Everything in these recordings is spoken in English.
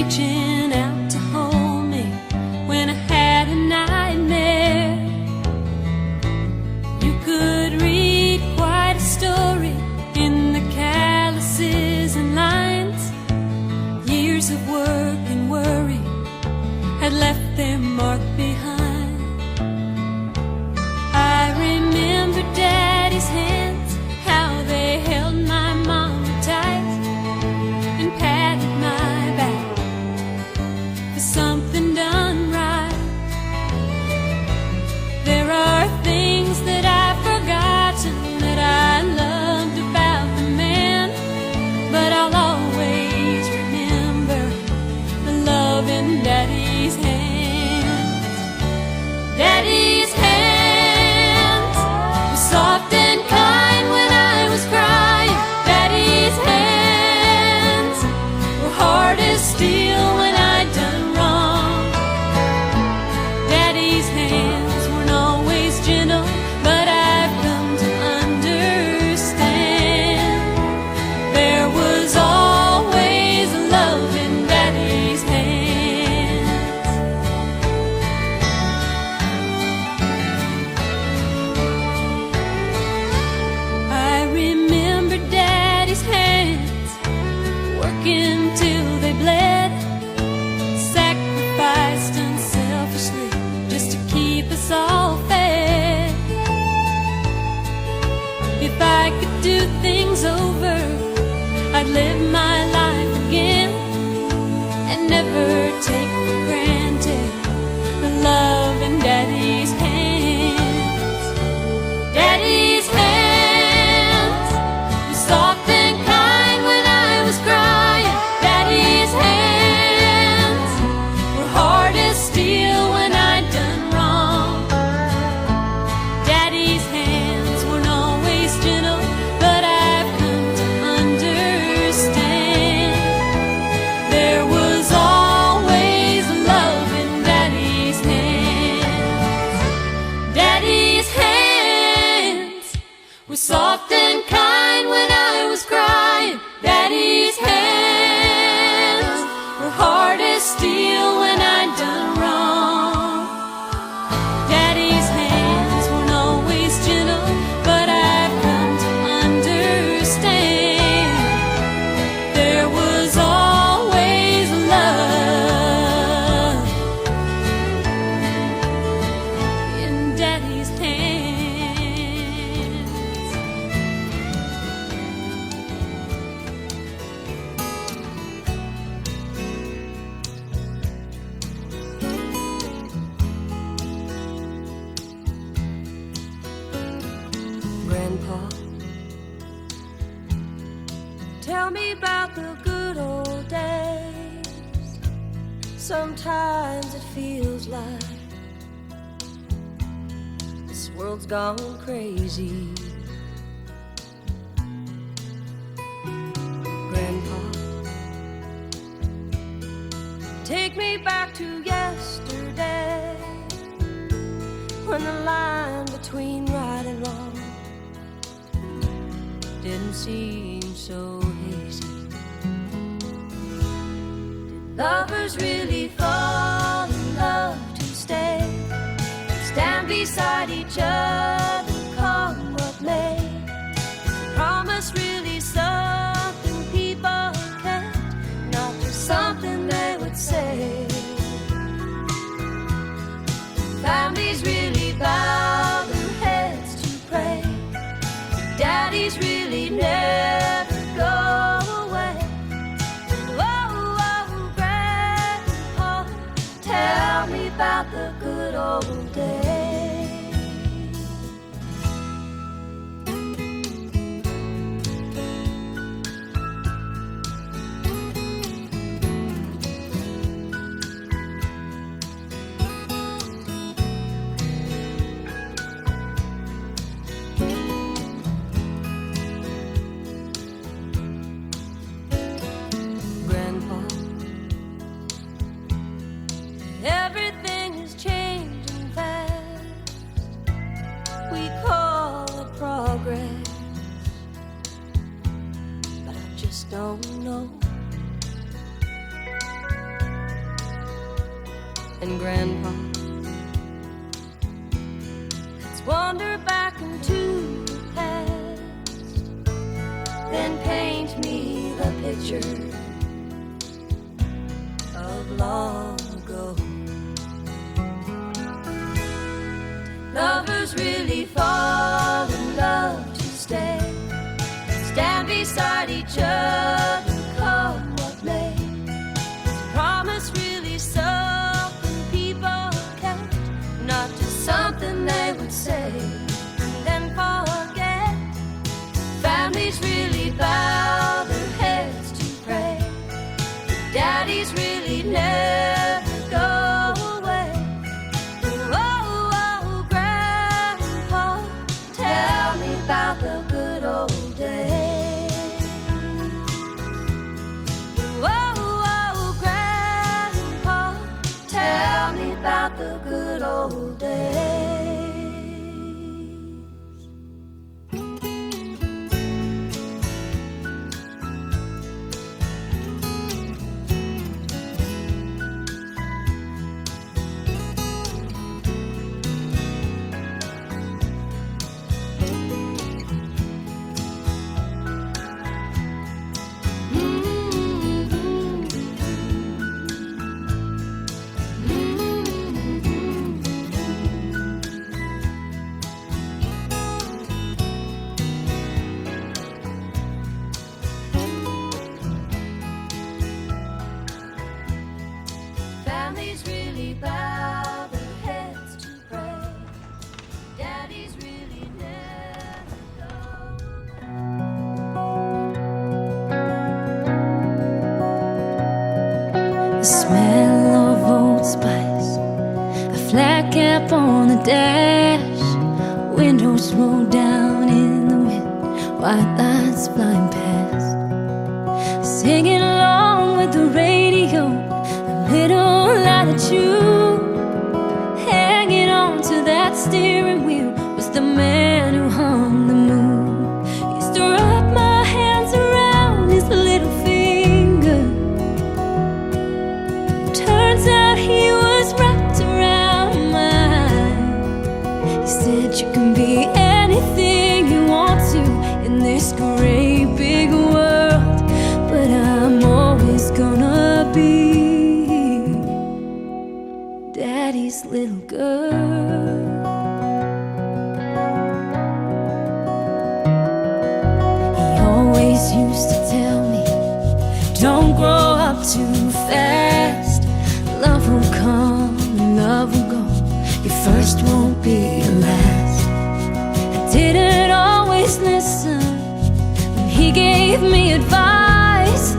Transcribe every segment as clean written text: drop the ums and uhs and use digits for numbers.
reaching out to hold me when I had a nightmare. You could read quite a story in the calluses and lines. Years of work and worry had left their mark behind. I remember Daddy's hands, how they held my mama tight and patted my back for something done right. There are things that I've forgotten that I loved about the man, but I'll always remember the love in Daddy's hands. Daddy's hands were soft and kind when I was crying. Daddy's hands were hard as steel when I'd done wrong. Daddy's hands weren't always gentle, but I've come to understand there was always love in Daddy's hands. I remember Daddy's hands working till they bled, sacrificed unselfishly just to keep us all fed. If I could do things over, I'd live my life again and never take for granted the love in Daddy's hands. Daddy's hands were soft and kind when I was crying. Daddy's hands were hard as steel when I'd done wrong. Daddy's hands weren't always gentle, but I've come to understand there was always love in Daddy's hands. Daddy's hands were soft and kind when I was crying. Daddy's hands were hard as steel when I'd done wrong. Daddy's hands weren't always gentle, but I've come to understand there was always love in Daddy's hands. Grandpa, tell me about the good old days. Sometimes it feels like this world's gone crazy. Grandpa, take me back to yesterday, when the line between right and wrong didn't seem so hazy. Did lovers really fall in love to stay, stand beside each other, come what may? Promise really something people kept, not just something they would say. Families really bow their heads to pray. Daddies really never go away. Oh, oh, Grandpa, tell me about the good old days. Grandpa, everything is changing fast. We call it progress, but I just don't know and Grandpa. Let's wander back into the past, then paint me the picture of long ago. Lovers really fall in love to stay, stand beside each other, come what may. Is a promise really something people kept, not just something they would say and then forget? Families really bow their heads to pray, daddies really never go away. Oh, oh, Grandpa, tell me about the good old days. Oh, oh, Grandpa, tell me about the good old days. Families really bow their heads to pray, daddies really never go. The smell of Old Spice, a flat cap on the dash, windows roll down in the wind, white lights flying past, singing along with the radio, a little latitude. Hanging on to that steering wheel was the man who hung the moon. Used to wrap my hands around his little finger. Turns out he was wrapped around mine. He said you can be anything you want to in this great big world, but I'm always gonna be Daddy's little girl. He always used to tell me, don't grow up too fast. Love will come and love will go. Your first won't be your last. I didn't always listen when he gave me advice.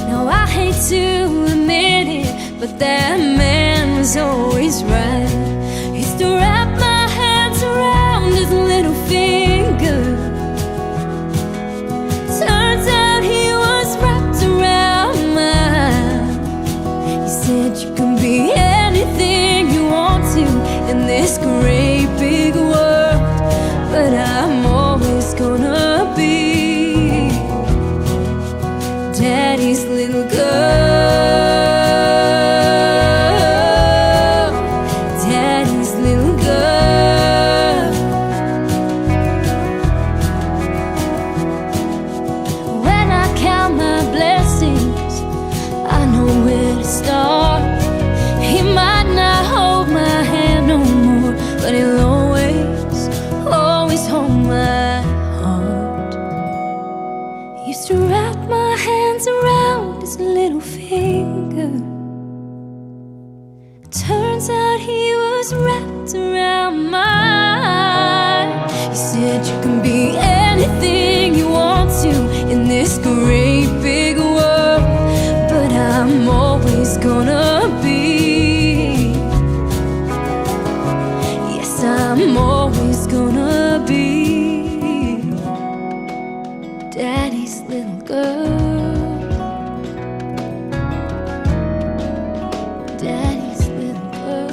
Now I hate to admit it, but that man was always right. He used to wrap my hands around his little finger. Turns out he was wrapped around mine. He said you can be anything you want to in this great big world, but I'm always gonna be Daddy's little girl. Daddy's little girl. When I count my blessings, I know where to start. He might not hold my hand no more, but he'll always, always hold my heart. He used to wrap my hands around his little finger. Turns out he was wrapped around mine. He said you can be anything you want to in this great big world, but I'm always gonna be, yes, I'm always gonna be Daddy's little girl. Daddy's little girl.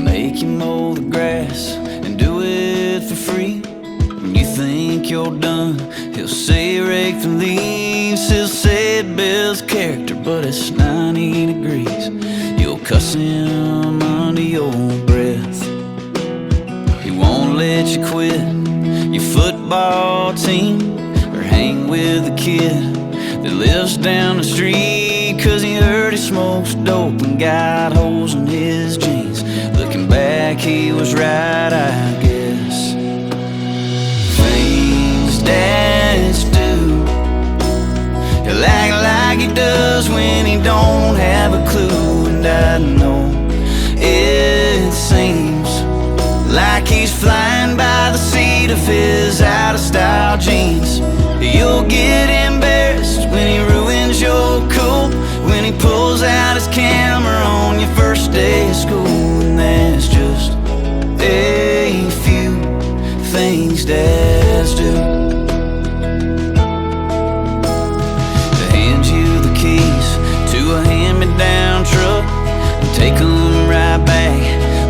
Make him mow the grass and do it for free. think you're done. He'll say rake the leaves, he'll say build builds character, but it's 90 degrees. You'll cuss him under your breath. He won't let you quit your football team or hang with the kid that lives down the street, 'cause he heard he smokes dope and got holes in his jeans. Looking back, he was right, I guess. Things dads do, he'll act like he does when he don't have a clue. And I know it seems like he's flying by the seat of his out-of-style jeans. You'll get embarrassed when he ruins your cool, when he pulls out his camera on your first day of school. And there's just a few things dads do. To hand you the keys to a hand-me-down truck and take them right back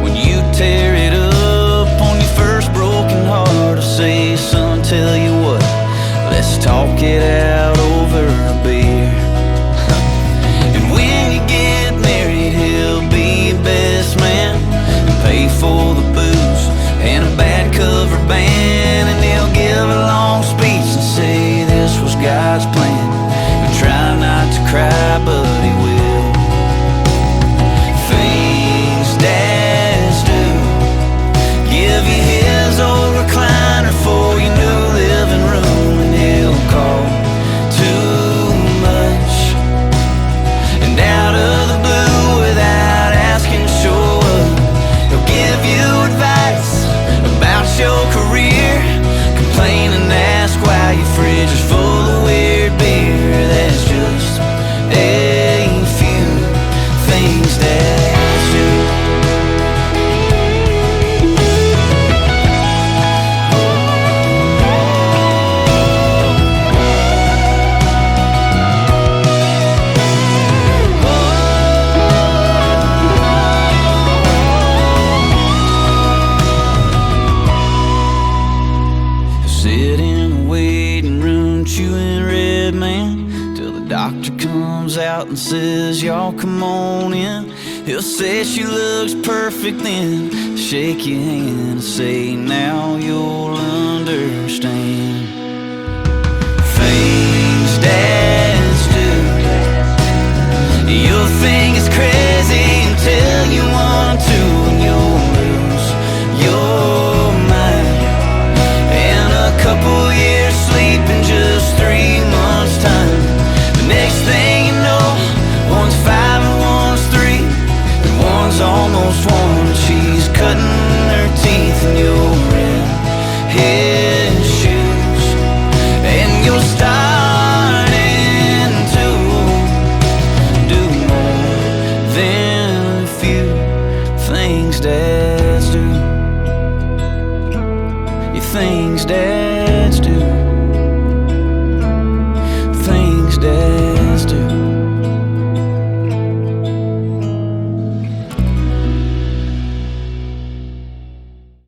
when you tear it up on your first broken heart. Or say, son, tell you what, let's talk it out over a beer. And when you get married, he'll be your best man and pay for the booze and a bad cover band. And he'll give a long speech and say this was God's plan. And try not to cry, but he will. Things dads do, give you his old recliner for your new living room. And he'll call too much and out of the blue without asking to show up. He'll give you advice about your career, complain and ask why your fridge is full of weird beer. That's just a few things dads do. Sit in the waiting room chewing Red Man till the doctor comes out and says, y'all come on in. He'll say she looks perfect, then shake your hand and say, now you'll understand. Things dads do, you'll think it's crazy until you want to, and you'll lose your mind. And a couple years sleep in just 3 months' time. The next thing you know, one's 5 and one's 3, and one's almost 1. She's cutting her teeth and you're in his shoes, and you're starting to do more than a few things dads do. Things dads